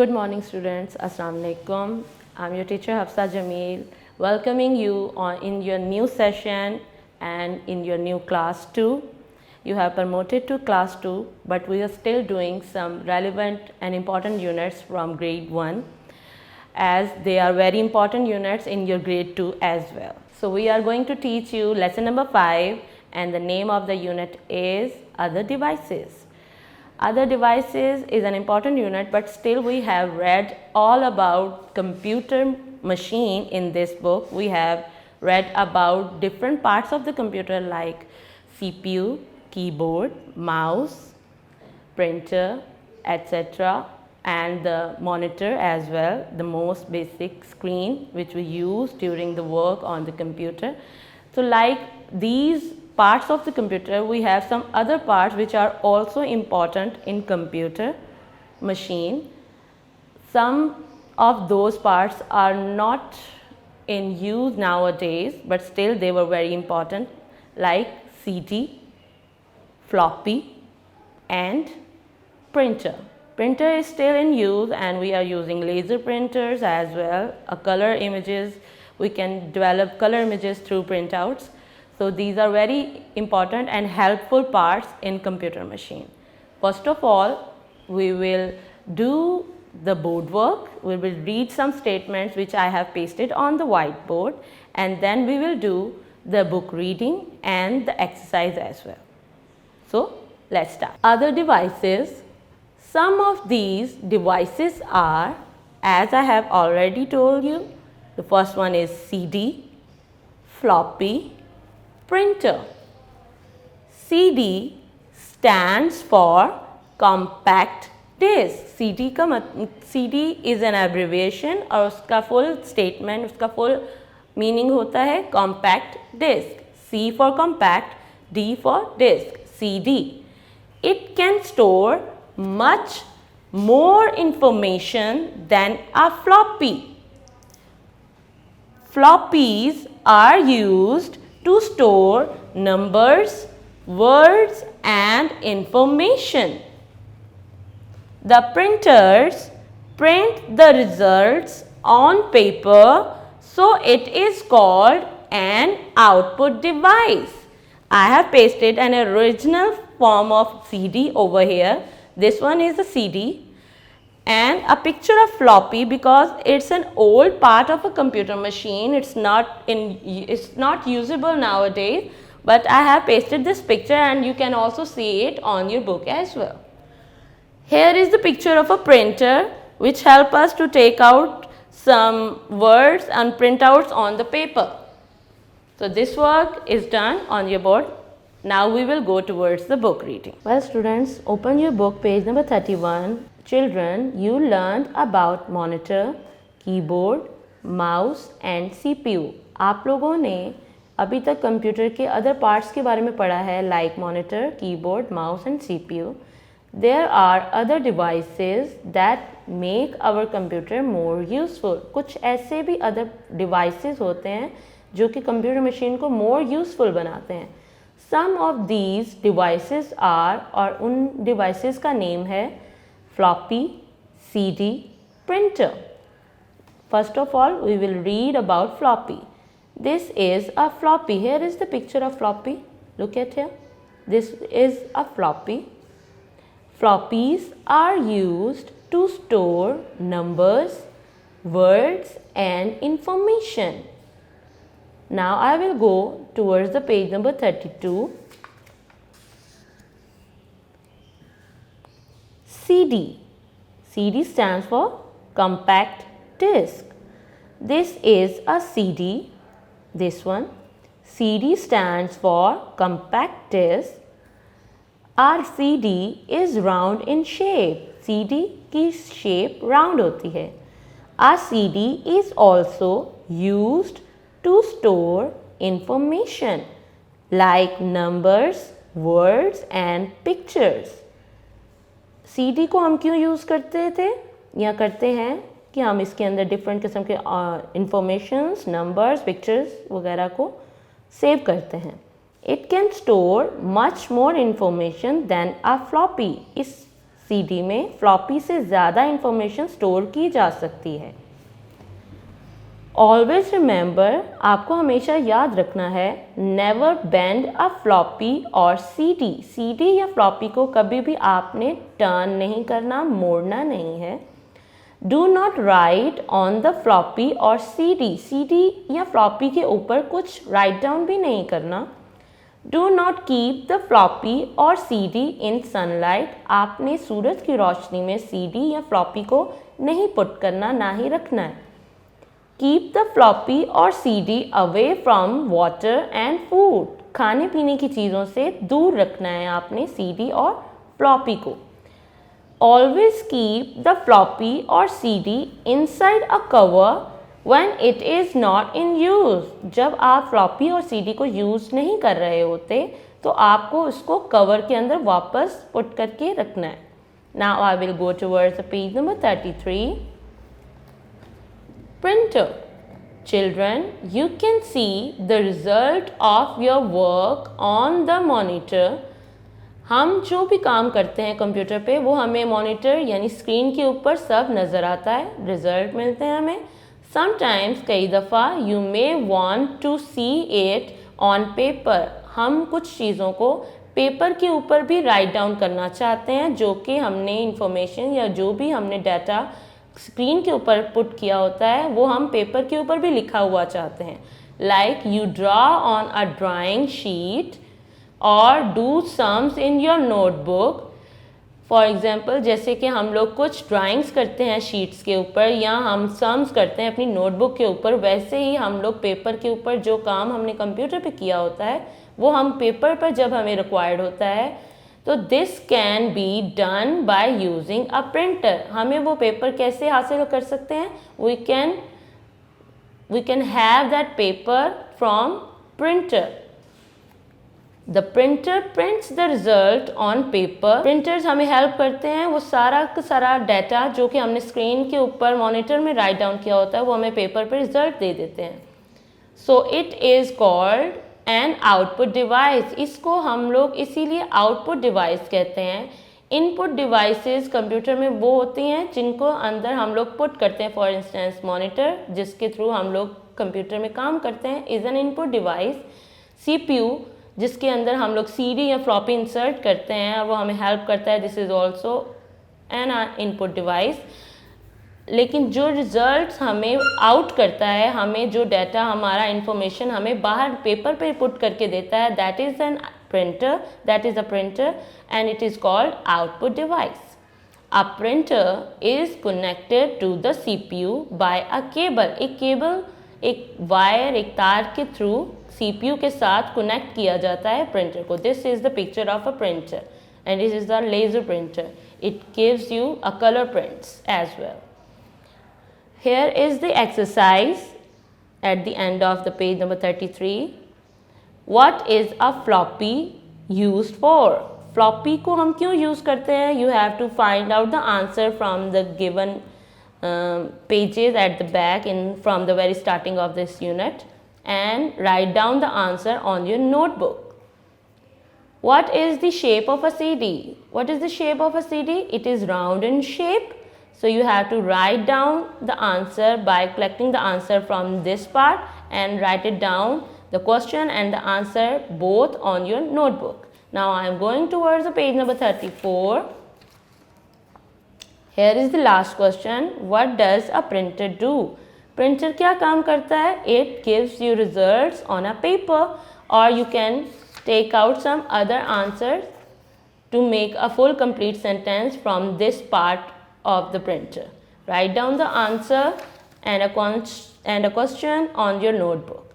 Good morning students, Assalamu alaikum. I'm your teacher Hafsa Jameel, welcoming you in your new session and in your new class 2. You have promoted to class 2, but we are still doing some relevant and important units from grade 1, as they are very important units in your grade 2 as well. So we are going to teach you lesson number 5, and the name of the unit is Other Devices. Other Devices is an important unit, but still we have read all about computer machine in this book. We have read about different parts of the computer like CPU, keyboard, mouse, printer, etc., and the monitor as well, the most basic screen which we use during the work on the computer. So like these parts of the computer, we have some other parts which are also important in computer machine. Some of those parts are not in use nowadays, but still they were very important, like CD, floppy and printer. Printer is still in use, and we are using laser printers as well. Color images, we can develop color images through printouts. So these are very important and helpful parts in computer machine. First of all, we will do the board work. We will read some statements which I have pasted on the whiteboard, and then we will do the book reading and the exercise as well. So let's start. Other devices. Some of these devices are, as I have already told you, the first one is CD, floppy, printer. CD stands for compact disk. CD is an abbreviation और उसका full statement, उसका full meaning होता है compact disk. C for compact, D for disk. CD. It can store much more information than a floppy. Floppies are used to store numbers, words and information. The printers print the results on paper, so it is called an output device. I have pasted an original form of CD over here. This one is a CD, and a picture of floppy because it's an old part of a computer machine. It's not usable nowadays, but I have pasted this picture and you can also see it on your book as well. Here is the picture of a printer which help us to take out some words and printouts on the paper. So this work is done on your board. Now we will go towards the book reading. Well students, open your book, page number 31. Children, you learned about monitor, keyboard, mouse and CPU. आप लोगों ने अभी तक computer के other parts के बारे में पढ़ा है, like monitor, keyboard, mouse and CPU. There are other devices that make our computer more useful. कुछ ऐसे भी other devices होते हैं जो कि कंप्यूटर मशीन को more useful बनाते हैं. Some of these devices are, और उन devices का name है floppy, CD, printer. First of all, we will read about floppy. This is a floppy. Here is the picture of floppy. Look at here. This is a floppy. Floppies are used to store numbers, words and information. Now I will go towards the page number 32. CD. CD stands for compact disc. This is a CD. This one. CD stands for compact disc. Our CD is round in shape. CD की shape round होती है. Our CD is also used to store information like numbers, words and pictures. CD को हम क्यों use करते थे या करते हैं कि हम इसके अंदर डिफरेंट किस्म के इंफॉर्मेशंस, नंबर्स, पिक्चर्स वगैरह को सेव करते हैं. It can store much more information than a floppy. इस CD में फ्लॉपी से ज़्यादा इंफॉर्मेशन स्टोर की जा सकती है। ऑलवेज रिमेंबर, आपको हमेशा याद रखना है, नेवर बेंड अ फ्लॉपी और CD या फ्लॉपी को कभी भी आपने टर्न नहीं करना, मोड़ना नहीं है। Do not right on the floppy और CD या फ्लॉपी के ऊपर कुछ राइट डाउन भी नहीं करना। Do not keep the floppy और CD इन सनलाइट, आपने सूरज की रोशनी में CD या फ्लॉपी को नहीं पुट करना, ना ही रखना है। कीप द फ्लॉपी और CD away from water and food, खाने पीने की चीज़ों से दूर रखना है आपने CD और फ्लॉपी को। ऑलवेज कीप द फ्लॉपी और CD inside a cover when it is not in use, जब आप फ्लॉपी और CD को यूज़ नहीं कर रहे होते तो आपको उसको कवर के अंदर वापस पुट करके रखना है। Now I will go towards the page number 33. Printer. Children, you can see the result of your work on the monitor. हम जो भी काम करते हैं कंप्यूटर पे वो हमें मॉनिटर यानी स्क्रीन के ऊपर सब नज़र आता है, रिजल्ट मिलते हैं हमें। समटाइम्स, कई दफ़ा, you may want to see it on paper, हम कुछ चीज़ों को पेपर के ऊपर भी राइट डाउन करना चाहते हैं, जो कि हमने इंफॉर्मेशन या जो भी हमने डाटा स्क्रीन के ऊपर पुट किया होता है वो हम पेपर के ऊपर भी लिखा हुआ चाहते हैं। Like you draw on a drawing sheet और do sums in your notebook. For example, जैसे कि हम लोग कुछ ड्राइंग्स करते हैं शीट्स के ऊपर या हम सम्स करते हैं अपनी नोटबुक के ऊपर, वैसे ही हम लोग पेपर के ऊपर जो काम हमने कंप्यूटर पे किया होता है वो हम पेपर पर जब हमें रिक्वायर्ड होता है तो this can be done by using a printer. हमें वो पेपर कैसे हासिल कर सकते हैं? We can have that paper from printer. The printer prints the result on paper. Printers हमें हेल्प करते हैं, वो सारा का सारा डाटा जो कि हमने स्क्रीन के ऊपर मॉनिटर में राइट डाउन किया होता है वो हमें पेपर पर रिजल्ट दे देते हैं। So it is called an output device. इसको हम लोग इसीलिए आउटपुट डिवाइस कहते हैं। इनपुट डिवाइसेस कंप्यूटर में वो होती हैं जिनको अंदर हम लोग पुट करते हैं। फॉर इंस्टेंस, मॉनिटर जिसके थ्रू हम लोग कंप्यूटर में काम करते हैं is an input device. CPU जिसके अंदर हम लोग CD या फ्लॉपी इंसर्ट करते हैं और वो हमें हेल्प करता है, this is also an input device. लेकिन जो रिजल्ट्स हमें आउट करता है, हमें जो डाटा हमारा इंफॉर्मेशन हमें बाहर पेपर पे पुट करके देता है, that is an printer, that is a printer and it is called output device. A printer is connected to the CPU by a cable. एक केबल, एक वायर, एक तार के थ्रू CPU के साथ कनेक्ट किया जाता है प्रिंटर को। This is the picture of a printer and this is the laser printer. It gives you a colour prints as well. Here is the exercise at the end of the page number 33. What is a floppy used for? Floppy को हम क्यों use करते हैं? You have to find out the answer from the given pages at the back from the very starting of this unit and write down the answer on your notebook. What is the shape of a CD? What is the shape of a CD? It is round in shape. So you have to write down the answer by collecting the answer from this part and write it down, the question and the answer both on your notebook. Now I am going towards the page number 34. Here is the last question. What does a printer do? Printer क्या काम करता है? It gives you results on a paper, or you can take out some other answers to make a full complete sentence from this part of the printer. Write down the answer and a question on your notebook.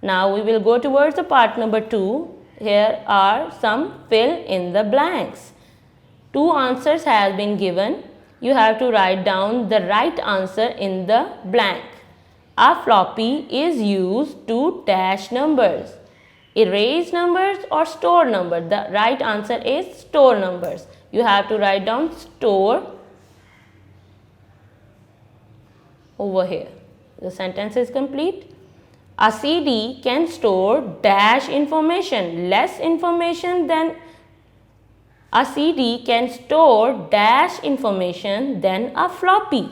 Now we will go towards the part number 2. Here are some fill in the blanks. 2 answers have been given. You have to write down the right answer in the blank. A floppy is used to dash numbers, erase numbers or store numbers. The right answer is store numbers. You have to write down store over here. The sentence is complete. A CD can store dash information, less information than A CD can store dash information than a floppy.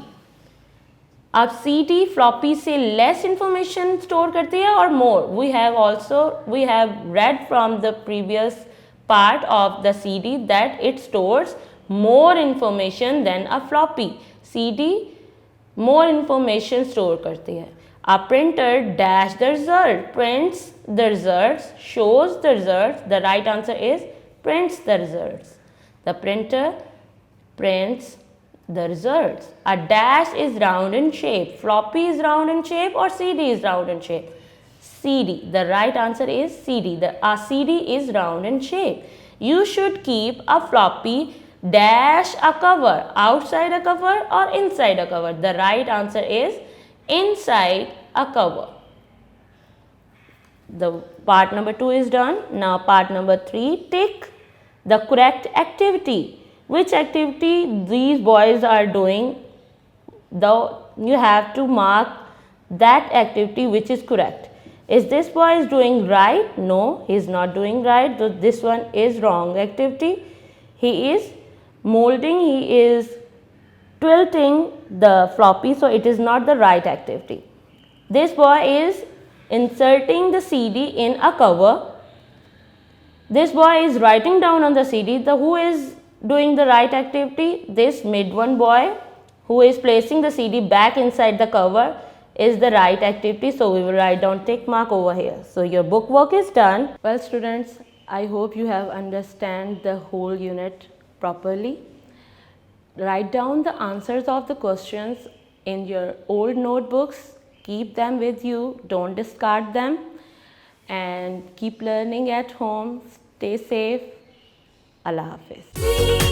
अब CD floppy से less information store करती है or more? We have read from the previous part of the CD that it stores more information than a floppy. CD more information store करती है. A printer dash the result, prints the results, shows the results. The right answer is prints the results. The printer prints the results. A dash is round in shape. Floppy is round in shape or CD is round in shape? CD. The right answer is CD. A CD is round in shape. You should keep a floppy dash a cover, outside a cover or inside a cover. The right answer is inside a cover. The part number 2 is done. Now part number 3, tick the correct activity. Which activity these boys are doing? You have to mark that activity which is correct. Is this boy is doing right? No, he is not doing right. So this one is wrong activity. He is molding, he is tilting the floppy, so it is not the right activity. This boy is inserting the CD in a cover. This boy is writing down on the CD. Who is doing the right activity? This mid one boy who is placing the CD back inside the cover is the right activity. So we will write down tick mark over here. So your book work is done. Well students, I hope you have understand the whole unit properly. Write down the answers of the questions in your old notebooks. Keep them with you. Don't discard them. And keep learning at home. Stay safe. Allah Hafiz.